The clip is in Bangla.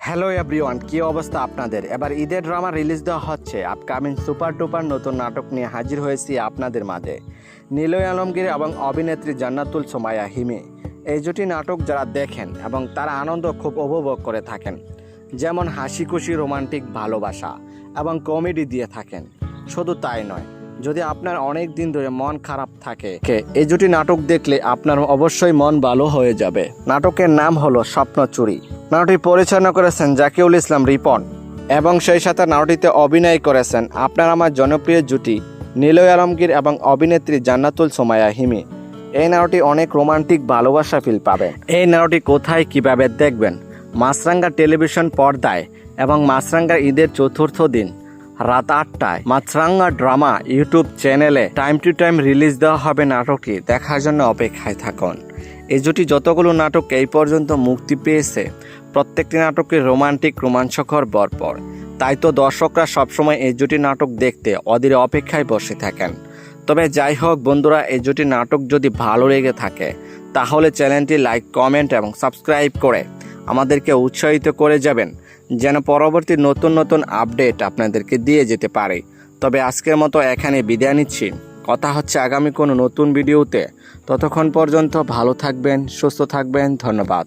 হ্যালো এভরিওয়ান, কি অবস্থা আপনাদের? এবার ঈদের ড্রামা রিলিজ দেওয়া হচ্ছে। আপকামিং সুপার টুপার নতুন নাটক নিয়ে হাজির হয়েছি আপনাদের মাঝে। নিলয় আলমগীর এবং অভিনেত্রী জান্নাতুল সুমাইয়া হিমি, এই জুটি নাটক যারা দেখেন এবং তারা আনন্দ খুব উপভোগ করে থাকেন, যেমন হাসি খুশি রোমান্টিক ভালোবাসা এবং কমেডি দিয়ে থাকেন। শুধু তাই নয়, যদি আপনার অনেক দিন ধরে মন খারাপ থাকে, এই জুটি নাটক দেখলে আপনার অবশ্যই মন ভালো হয়ে যাবে। নাটকের নাম হলো স্বপ্ন চুরি। নাটকটি পরিচালনা করেছেন জাকিউল ইসলাম রিপন এবং সেই সাথে নাটকটিতে অভিনয় করেছেন আপনার আমার জনপ্রিয় জুটি নিলয় আলমগীর এবং অভিনেত্রী জান্নাতুল সুমাইয়া হিমি। এই নাটকটি অনেক রোমান্টিক ভালোবাসা ফিল পাবে। এই নাটকটি কোথায় কিভাবে দেখবেন? মাছরাঙ্গা টেলিভিশন পর্দায় এবং মাছরাঙ্গা ঈদের চতুর্থ দিন রাত 8টায় মাছরাঙ্গা ড্রামা ইউটিউব চ্যানেলে টাইম টু টাইম রিলিজ দেওয়া হবে। নাটকটি দেখার জন্য অপেক্ষায় থাকুন। এই জুটি যতগুলো নাটক এই পর্যন্ত মুক্তি পেয়েছে, প্রত্যেকটি নাটকের রোমান্টিক রোমাঞ্চকর ভরপুর। তাই তো দর্শকরা সবসময় এই জুটি নাটক দেখতে অধীরে অপেক্ষায় বসে থাকেন। তবে যাই হোক বন্ধুরা, এই জুটি নাটক যদি ভালো লেগে থাকে তাহলে চ্যানেলটি লাইক, কমেন্ট এবং সাবস্ক্রাইব করে আমাদেরকে উৎসাহিত করে যাবেন, যেন পরবর্তী নতুন নতুন আপডেট আপনাদেরকে দিয়ে যেতে পারে। তবে আজকের মতো এখানে বিদায় নিচ্ছি। কথা হচ্ছে আগামী কোনো নতুন ভিডিওতে। ততক্ষণ পর্যন্ত ভালো থাকবেন, সুস্থ থাকবেন। ধন্যবাদ।